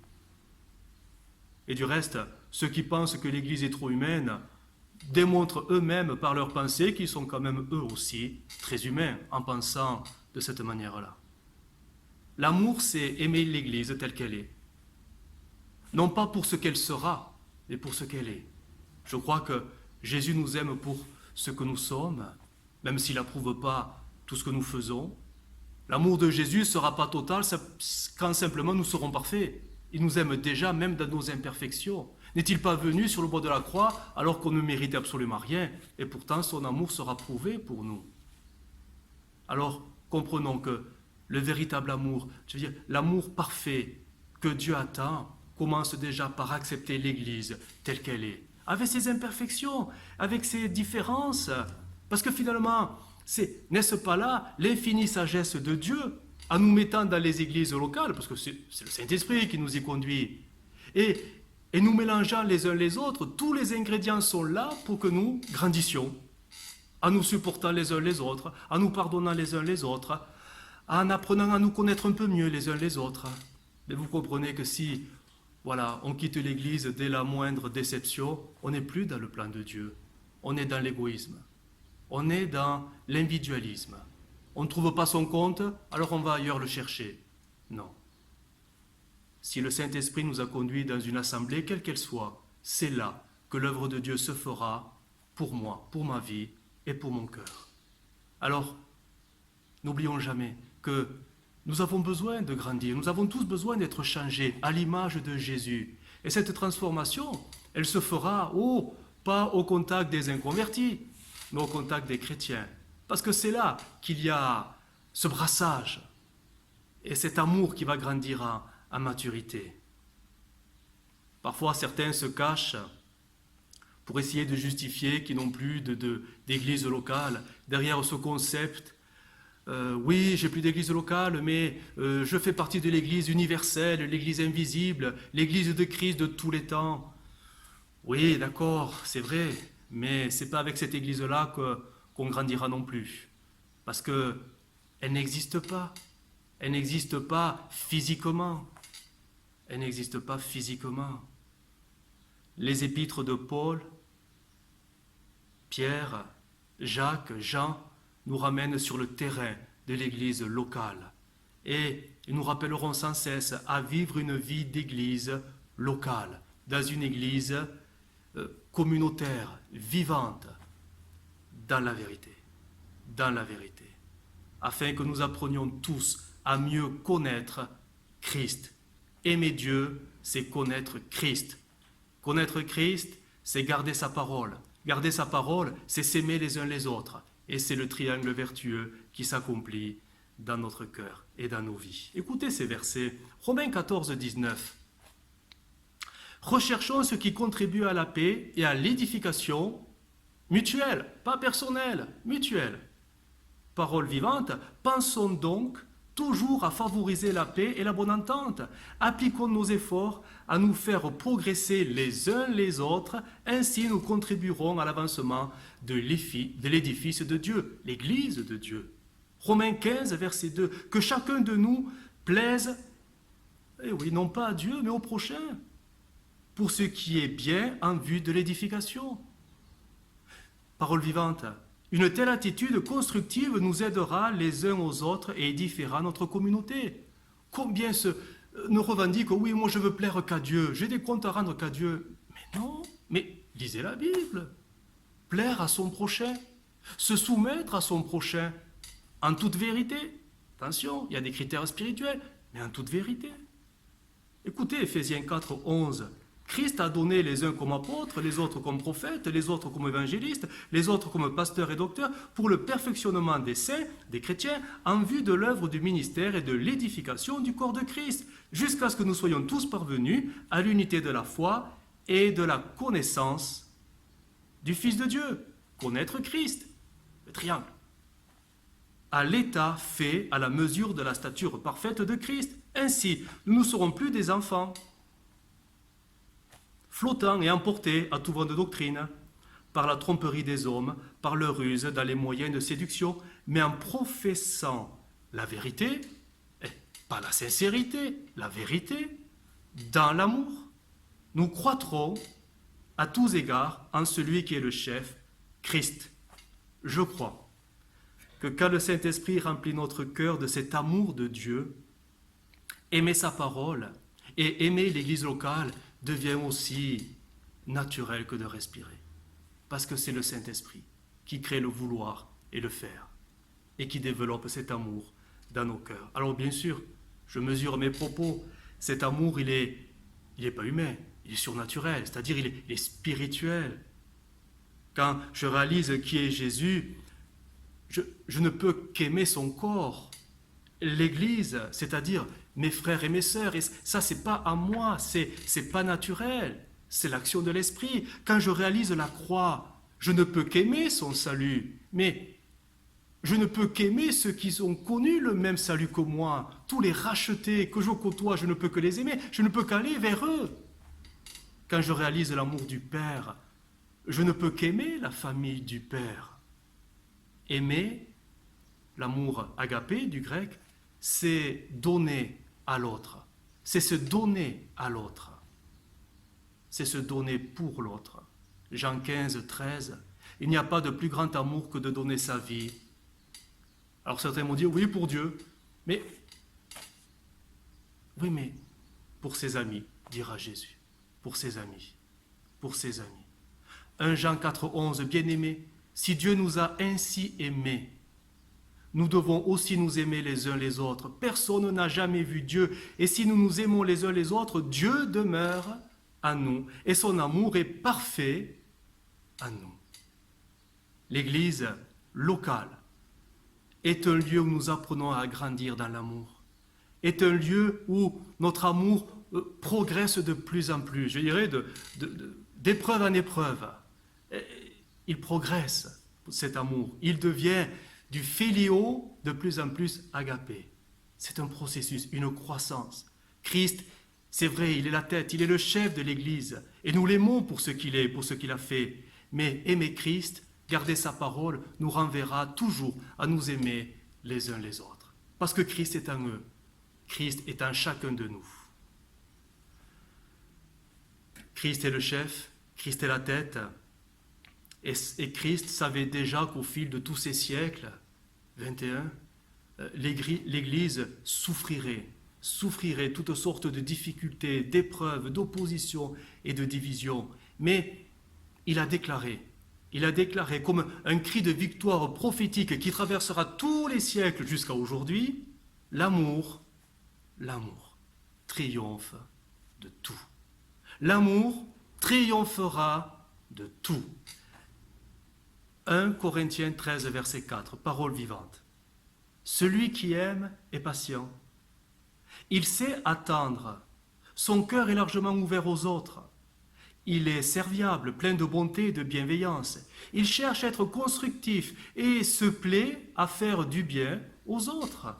C: Et du reste, ceux qui pensent que l'Église est trop humaine démontrent eux-mêmes par leurs pensées qu'ils sont quand même eux aussi très humains en pensant de cette manière-là. L'amour, c'est aimer l'Église telle qu'elle est. Non pas pour ce qu'elle sera, mais pour ce qu'elle est. Je crois que Jésus nous aime pour ce que nous sommes, même s'il n'approuve pas tout ce que nous faisons. L'amour de Jésus ne sera pas total quand simplement nous serons parfaits. Il nous aime déjà même dans nos imperfections. N'est-il pas venu sur le bois de la croix alors qu'on ne méritait absolument rien, et pourtant son amour sera prouvé pour nous? Alors comprenons que le véritable amour, je veux dire l'amour parfait que Dieu attend, commence déjà par accepter l'Église telle qu'elle est, avec ses imperfections, avec ses différences, parce que finalement, n'est-ce pas là l'infinie sagesse de Dieu en nous mettant dans les églises locales, parce que c'est le Saint-Esprit qui nous y conduit, et nous mélangeant les uns les autres, tous les ingrédients sont là pour que nous grandissions, en nous supportant les uns les autres, en nous pardonnant les uns les autres, en apprenant à nous connaître un peu mieux les uns les autres. Mais vous comprenez que si, voilà, on quitte l'Église dès la moindre déception, on n'est plus dans le plan de Dieu, on est dans l'égoïsme. On est dans l'individualisme. On ne trouve pas son compte, alors on va ailleurs le chercher. Non. Si le Saint-Esprit nous a conduits dans une assemblée, quelle qu'elle soit, c'est là que l'œuvre de Dieu se fera pour moi, pour ma vie et pour mon cœur. Alors, n'oublions jamais que nous avons besoin de grandir, nous avons tous besoin d'être changés à l'image de Jésus. Et cette transformation, elle se fera, pas au contact des inconvertis, mais au contact des chrétiens. Parce que c'est là qu'il y a ce brassage et cet amour qui va grandir en maturité. Parfois, certains se cachent pour essayer de justifier qu'ils n'ont plus d'église locale derrière ce concept. Oui, j'ai plus d'église locale, mais je fais partie de l'église universelle, l'église invisible, l'église de Christ de tous les temps. Oui, d'accord, c'est vrai. Mais ce n'est pas avec cette église-là qu'on grandira non plus. Parce qu'elle n'existe pas. Elle n'existe pas physiquement. Elle n'existe pas physiquement. Les épîtres de Paul, Pierre, Jacques, Jean nous ramènent sur le terrain de l'église locale. Et ils nous rappelleront sans cesse à vivre une vie d'église locale, dans une église communautaire, vivante, dans la vérité, afin que nous apprenions tous à mieux connaître Christ. Aimer Dieu, c'est connaître Christ. Connaître Christ, c'est garder sa parole. Garder sa parole, c'est s'aimer les uns les autres. Et c'est le triangle vertueux qui s'accomplit dans notre cœur et dans nos vies. Écoutez ces versets. Romains 14, 19. Recherchons ce qui contribue à la paix et à l'édification mutuelle, pas personnelle, mutuelle. Parole vivante, pensons donc toujours à favoriser la paix et la bonne entente. Appliquons nos efforts à nous faire progresser les uns les autres, ainsi nous contribuerons à l'avancement de l'édifice de Dieu, l'Église de Dieu. Romains 15, verset 2, que chacun de nous plaise, non pas à Dieu, mais au prochain, pour ce qui est bien en vue de l'édification. Parole vivante. Une telle attitude constructive nous aidera les uns aux autres et édifiera notre communauté. Combien ne revendiquent, oui, moi je veux plaire qu'à Dieu, j'ai des comptes à rendre qu'à Dieu. Mais non, mais lisez la Bible. Plaire à son prochain, se soumettre à son prochain, en toute vérité. Attention, il y a des critères spirituels, mais en toute vérité. Écoutez Ephésiens 4, 11. Christ a donné les uns comme apôtres, les autres comme prophètes, les autres comme évangélistes, les autres comme pasteurs et docteurs, pour le perfectionnement des saints, des chrétiens, en vue de l'œuvre du ministère et de l'édification du corps de Christ, jusqu'à ce que nous soyons tous parvenus à l'unité de la foi et de la connaissance du Fils de Dieu. Connaître Christ, le triangle. À l'état fait à la mesure de la stature parfaite de Christ. Ainsi, nous ne serons plus des enfants, flottant et emportés à tout vent de doctrine, par la tromperie des hommes, par leur ruse, dans les moyens de séduction, mais en professant la vérité, pas la sincérité, la vérité, dans l'amour, nous croîtrons à tous égards en celui qui est le chef, Christ. Je crois que quand le Saint-Esprit remplit notre cœur de cet amour de Dieu, aimer sa parole et aimer l'Église locale devient aussi naturel que de respirer. Parce que c'est le Saint-Esprit qui crée le vouloir et le faire et qui développe cet amour dans nos cœurs. Alors bien sûr, je mesure mes propos. Cet amour, il est pas humain, il est surnaturel, c'est-à-dire il est spirituel. Quand je réalise qui est Jésus, je ne peux qu'aimer son corps. L'Église, c'est-à-dire mes frères et mes sœurs, et ça c'est pas à moi, c'est pas naturel, c'est l'action de l'Esprit. Quand je réalise la croix, je ne peux qu'aimer son salut, mais je ne peux qu'aimer ceux qui ont connu le même salut que moi. Tous les rachetés que je côtoie, je ne peux que les aimer, je ne peux qu'aller vers eux. Quand je réalise l'amour du Père, je ne peux qu'aimer la famille du Père. Aimer, l'amour agapé du grec, c'est donner à l'autre. C'est se donner à l'autre. C'est se donner pour l'autre. Jean 15, 13. Il n'y a pas de plus grand amour que de donner sa vie. Alors certains m'ont dit, oui, pour Dieu. Mais pour ses amis, dira Jésus. Pour ses amis. Pour ses amis. 1 Jean 4, 11. Bien-aimés, si Dieu nous a ainsi aimés, nous devons aussi nous aimer les uns les autres. Personne n'a jamais vu Dieu. Et si nous nous aimons les uns les autres, Dieu demeure à nous. Et son amour est parfait à nous. L'Église locale est un lieu où nous apprenons à grandir dans l'amour. Est un lieu où notre amour progresse de plus en plus. Je dirais d'épreuve en épreuve. Il progresse, cet amour. Il devient du philéo de plus en plus agapé. C'est un processus, une croissance. Christ, c'est vrai, il est la tête, il est le chef de l'Église. Et nous l'aimons pour ce qu'il est, pour ce qu'il a fait. Mais aimer Christ, garder sa parole, nous renverra toujours à nous aimer les uns les autres. Parce que Christ est en eux. Christ est en chacun de nous. Christ est le chef, Christ est la tête. Et Christ savait déjà qu'au fil de tous ces siècles, 21, l'Église souffrirait toutes sortes de difficultés, d'épreuves, d'oppositions et de divisions. Mais il a déclaré comme un cri de victoire prophétique qui traversera tous les siècles jusqu'à aujourd'hui, l'amour triomphe de tout. L'amour triomphera de tout. 1 Corinthiens 13, verset 4, parole vivante. Celui qui aime est patient. Il sait attendre. Son cœur est largement ouvert aux autres. Il est serviable, plein de bonté et de bienveillance. Il cherche à être constructif et se plaît à faire du bien aux autres.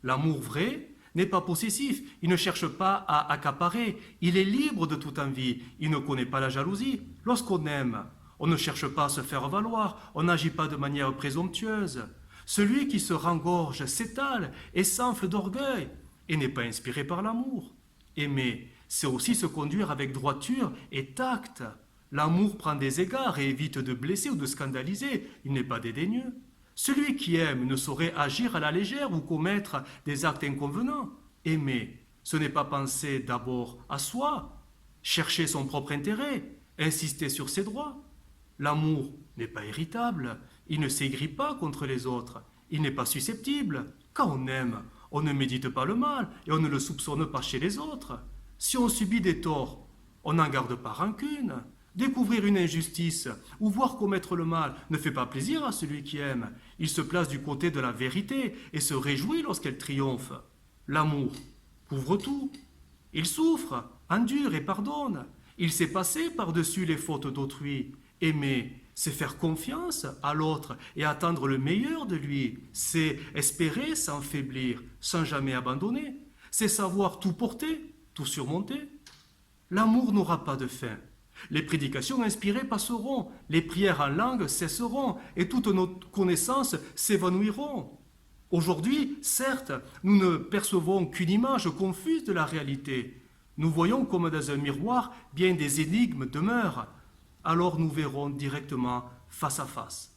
C: L'amour vrai n'est pas possessif. Il ne cherche pas à accaparer. Il est libre de toute envie. Il ne connaît pas la jalousie. Lorsqu'on aime, on ne cherche pas à se faire valoir, on n'agit pas de manière présomptueuse. Celui qui se rengorge s'étale et s'enfle d'orgueil et n'est pas inspiré par l'amour. Aimer, c'est aussi se conduire avec droiture et tact. L'amour prend des égards et évite de blesser ou de scandaliser, il n'est pas dédaigneux. Celui qui aime ne saurait agir à la légère ou commettre des actes inconvenants. Aimer, ce n'est pas penser d'abord à soi, chercher son propre intérêt, insister sur ses droits. L'amour n'est pas irritable, il ne s'aigrit pas contre les autres, il n'est pas susceptible. Quand on aime, on ne médite pas le mal et on ne le soupçonne pas chez les autres. Si on subit des torts, on n'en garde pas rancune. Découvrir une injustice ou voir commettre le mal ne fait pas plaisir à celui qui aime. Il se place du côté de la vérité et se réjouit lorsqu'elle triomphe. L'amour couvre tout. Il souffre, endure et pardonne. Il sait passer par-dessus les fautes d'autrui. Aimer, c'est faire confiance à l'autre et attendre le meilleur de lui. C'est espérer sans faiblir, sans jamais abandonner. C'est savoir tout porter, tout surmonter. L'amour n'aura pas de fin. Les prédications inspirées passeront, les prières en langue cesseront, et toutes nos connaissances s'évanouiront. Aujourd'hui, certes, nous ne percevons qu'une image confuse de la réalité. Nous voyons comme dans un miroir, bien des énigmes demeurent. Alors nous verrons directement face à face.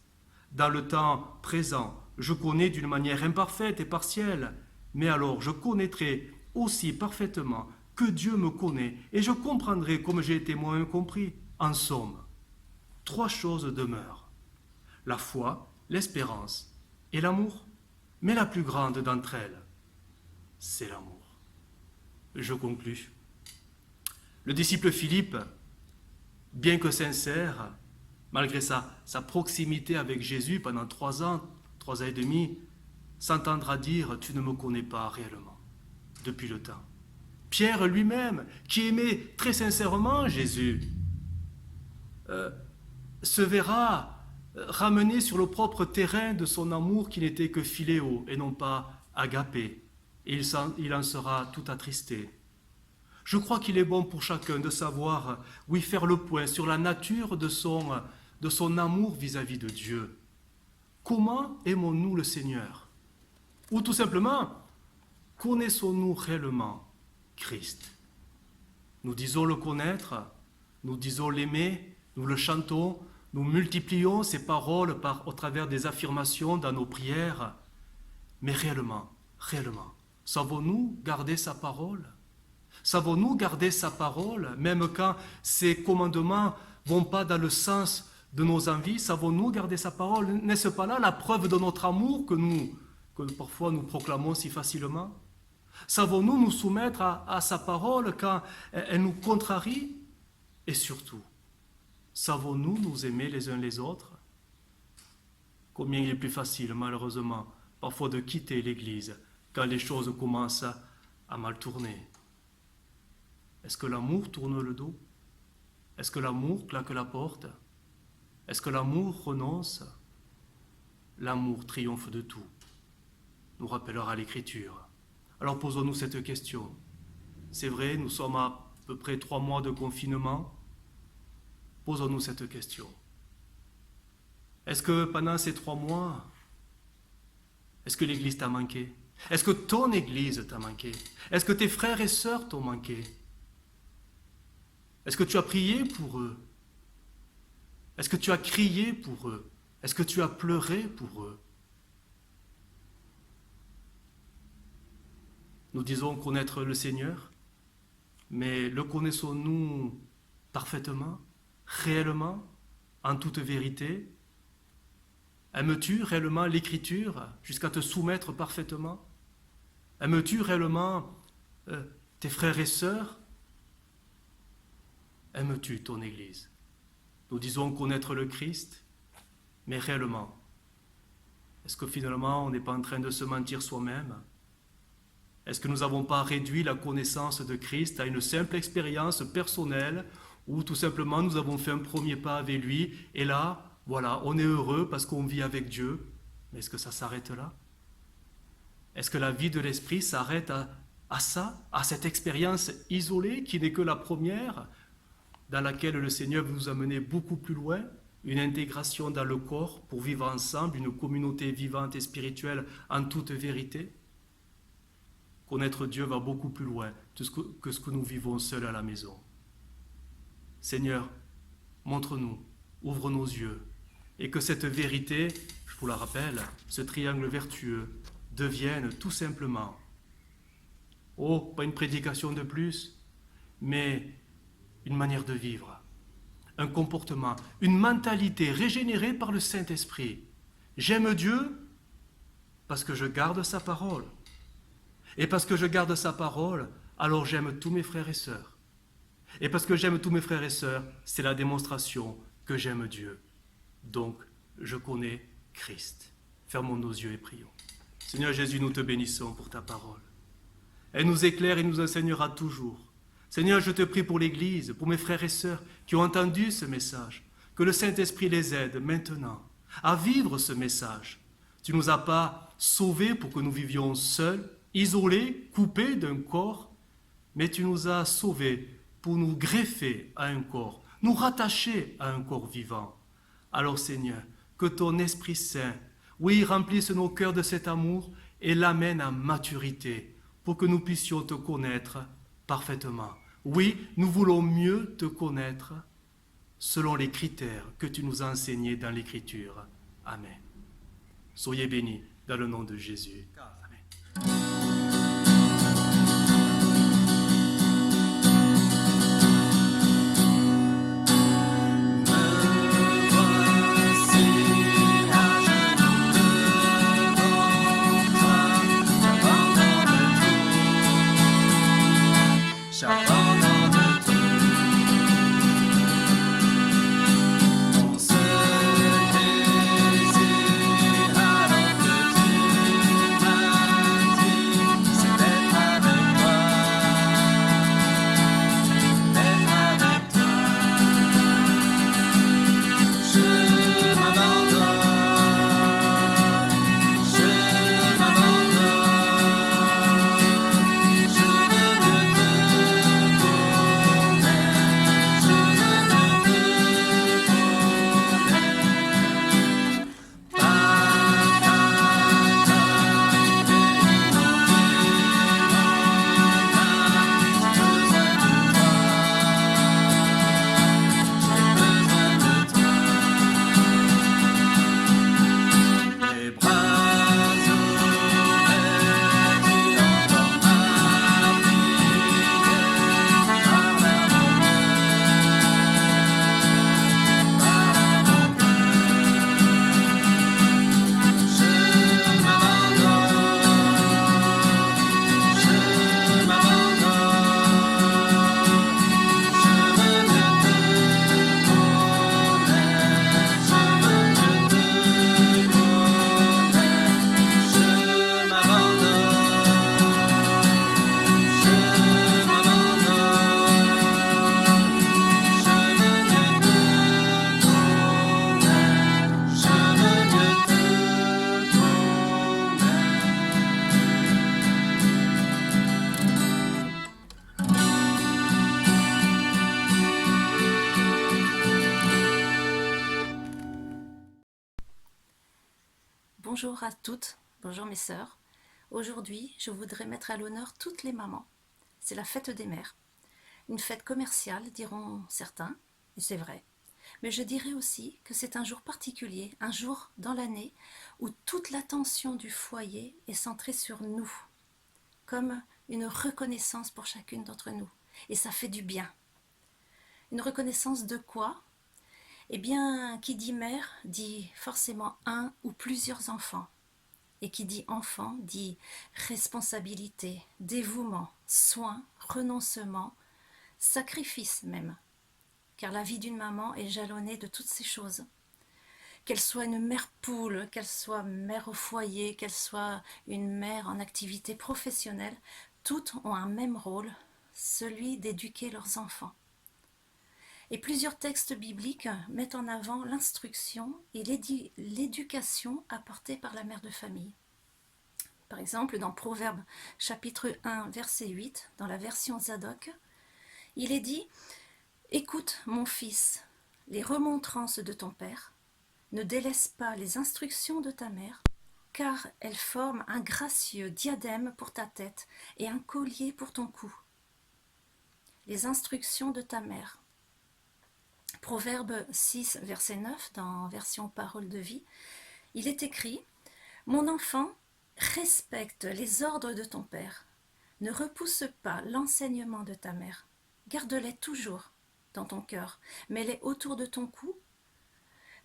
C: Dans le temps présent, je connais d'une manière imparfaite et partielle, mais alors je connaîtrai aussi parfaitement que Dieu me connaît, et je comprendrai comme j'ai été moi-même compris. En somme, 3 choses demeurent: la foi, l'espérance et l'amour. Mais la plus grande d'entre elles, c'est l'amour. Je conclus. Le disciple Philippe, bien que sincère, malgré sa proximité avec Jésus pendant 3 ans et demi, s'entendra dire « Tu ne me connais pas réellement depuis le temps ». Pierre lui-même, qui aimait très sincèrement Jésus, se verra ramené sur le propre terrain de son amour qui n'était que philéo et non pas agapé. Et il en sera tout attristé. Je crois qu'il est bon pour chacun de savoir, oui, faire le point sur la nature de son amour vis-à-vis de Dieu. Comment aimons-nous le Seigneur? Ou tout simplement, connaissons-nous réellement Christ? Nous disons le connaître, nous disons l'aimer, nous le chantons, nous multiplions ces paroles au travers des affirmations dans nos prières. Mais réellement, savons-nous garder sa parole? Savons-nous garder sa parole, même quand ses commandements ne vont pas dans le sens de nos envies? Savons-nous garder sa parole? N'est-ce pas là la preuve de notre amour que parfois nous proclamons si facilement? Savons-nous nous soumettre à sa parole quand elle nous contrarie? Et surtout, savons-nous nous aimer les uns les autres? Combien il est plus facile, malheureusement, parfois de quitter l'Église quand les choses commencent à mal tourner. Est-ce que l'amour tourne le dos? Est-ce que l'amour claque la porte? Est-ce que l'amour renonce? L'amour triomphe de tout, nous rappellera l'Écriture. Alors posons-nous cette question. C'est vrai, nous sommes à peu près 3 mois de confinement. Posons-nous cette question. Est-ce que pendant ces 3 mois, est-ce que l'Église t'a manqué? Est-ce que ton Église t'a manqué? Est-ce que tes frères et sœurs t'ont manqué? Est-ce que tu as prié pour eux? Est-ce que tu as crié pour eux? Est-ce que tu as pleuré pour eux? Nous disons connaître le Seigneur, mais le connaissons-nous parfaitement, réellement, en toute vérité? Aimes-tu réellement l'Écriture jusqu'à te soumettre parfaitement? Aimes-tu réellement tes frères et sœurs? Aimes-tu ton Église? Nous disons connaître le Christ, mais réellement, est-ce que finalement on n'est pas en train de se mentir soi-même? Est-ce que nous n'avons pas réduit la connaissance de Christ à une simple expérience personnelle où tout simplement nous avons fait un premier pas avec lui et là, voilà, on est heureux parce qu'on vit avec Dieu, mais est-ce que ça s'arrête là? Est-ce que la vie de l'esprit s'arrête à ça, à cette expérience isolée qui n'est que la première, dans laquelle le Seigneur veut nous amener beaucoup plus loin, une intégration dans le corps pour vivre ensemble, une communauté vivante et spirituelle en toute vérité? Connaître Dieu va beaucoup plus loin que ce que nous vivons seuls à la maison. Seigneur, montre-nous, ouvre nos yeux, et que cette vérité, je vous la rappelle, ce triangle vertueux, devienne tout simplement, oh, pas une prédication de plus, mais une manière de vivre, un comportement, une mentalité régénérée par le Saint-Esprit. J'aime Dieu parce que je garde sa parole. Et parce que je garde sa parole, alors j'aime tous mes frères et sœurs. Et parce que j'aime tous mes frères et sœurs, c'est la démonstration que j'aime Dieu. Donc, je connais Christ. Fermons nos yeux et prions. Seigneur Jésus, nous te bénissons pour ta parole. Elle nous éclaire et nous enseignera toujours. Seigneur, je te prie pour l'Église, pour mes frères et sœurs qui ont entendu ce message, que le Saint-Esprit les aide maintenant à vivre ce message. Tu ne nous as pas sauvés pour que nous vivions seuls, isolés, coupés d'un corps, mais tu nous as sauvés pour nous greffer à un corps, nous rattacher à un corps vivant. Alors Seigneur, que ton Esprit Saint, oui, remplisse nos cœurs de cet amour et l'amène à maturité pour que nous puissions te connaître parfaitement. Oui, nous voulons mieux te connaître selon les critères que tu nous as enseignés dans l'Écriture. Amen. Soyez bénis dans le nom de Jésus. Amen.
B: J'abandonne tout. Mon seul désir, alors que tu m'as dit, c'est d'être avec toi, d'être avec toi. Je m'abandonne, je m'abandonne. Je veux que les bras ouverts, tu entends ma prière. Parle à mon je m'abandonne, je m'abandonne. Je veux que te connaître, je veux que te connaître. Je m'abandonne, je
A: Bonjour à toutes, bonjour mes sœurs. Aujourd'hui, je voudrais mettre à l'honneur toutes les mamans. C'est la fête des mères. Une fête commerciale, diront certains, et c'est vrai. Mais je dirais aussi que c'est un jour particulier, un jour dans l'année où toute l'attention du foyer est centrée sur nous, comme une reconnaissance pour chacune d'entre nous. Et ça fait du bien. Une reconnaissance de quoi ? Eh bien, qui dit mère dit forcément un ou plusieurs enfants. Et qui dit enfant dit responsabilité, dévouement, soin, renoncement, sacrifice même. Car la vie d'une maman est jalonnée de toutes ces choses. Qu'elle soit une mère poule, qu'elle soit mère au foyer, qu'elle soit une mère en activité professionnelle, toutes ont un même rôle, celui d'éduquer leurs enfants. Et plusieurs textes bibliques mettent en avant l'instruction et l'éducation apportée par la mère de famille. Par exemple, dans Proverbes chapitre 1, verset 8, dans la version Zadok, il est dit « Écoute, mon fils, les remontrances de ton père, ne délaisse pas les instructions de ta mère, car elles forment un gracieux diadème pour ta tête et un collier pour ton cou. » Les instructions de ta mère. Proverbe 6, verset 9, dans version Parole de vie, il est écrit « Mon enfant, respecte les ordres de ton père, ne repousse pas l'enseignement de ta mère, garde-les toujours dans ton cœur, mets-les autour de ton cou.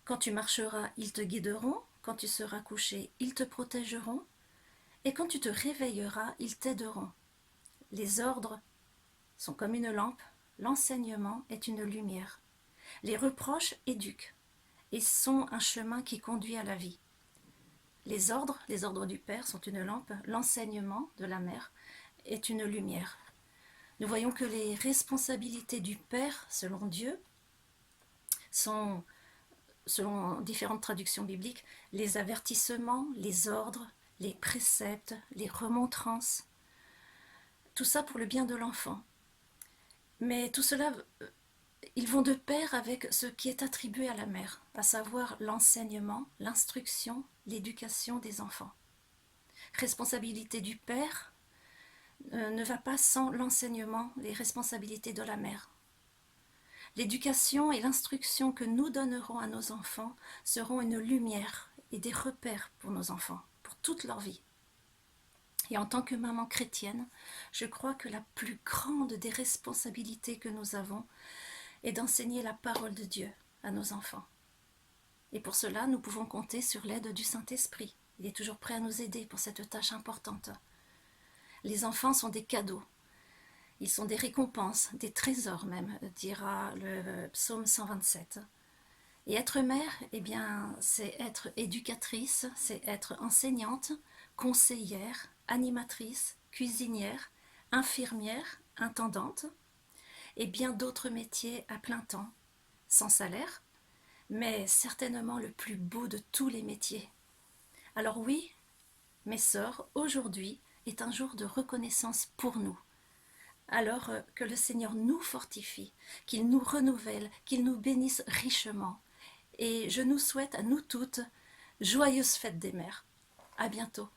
A: Quand tu marcheras, ils te guideront, quand tu seras couché, ils te protégeront, et quand tu te réveilleras, ils t'aideront. Les ordres sont comme une lampe, l'enseignement est une lumière. Les reproches éduquent et sont un chemin qui conduit à la vie. Les ordres du Père sont une lampe, l'enseignement de la mère est une lumière. Nous voyons que les responsabilités du Père, selon Dieu, sont, selon différentes traductions bibliques, les avertissements, les ordres, les préceptes, les remontrances, tout ça pour le bien de l'enfant. Mais tout cela Ils vont de pair avec ce qui est attribué à la mère, à savoir l'enseignement, l'instruction, l'éducation des enfants. Responsabilité du père ne va pas sans l'enseignement, les responsabilités de la mère. L'éducation et l'instruction que nous donnerons à nos enfants seront une lumière et des repères pour nos enfants, pour toute leur vie. Et en tant que maman chrétienne, je crois que la plus grande des responsabilités que nous avons est d'enseigner la parole de Dieu à nos enfants. Et pour cela, nous pouvons compter sur l'aide du Saint-Esprit. Il est toujours prêt à nous aider pour cette tâche importante. Les enfants sont des cadeaux. Ils sont des récompenses, des trésors même, dira le psaume 127. Et être mère, eh bien, c'est être éducatrice, c'est être enseignante, conseillère, animatrice, cuisinière, infirmière, intendante, et bien d'autres métiers à plein temps, sans salaire, mais certainement le plus beau de tous les métiers. Alors oui, mes sœurs, aujourd'hui est un jour de reconnaissance pour nous. Alors que le Seigneur nous fortifie, qu'il nous renouvelle, qu'il nous bénisse richement. Et je nous souhaite à nous toutes joyeuses fêtes des mères. À bientôt.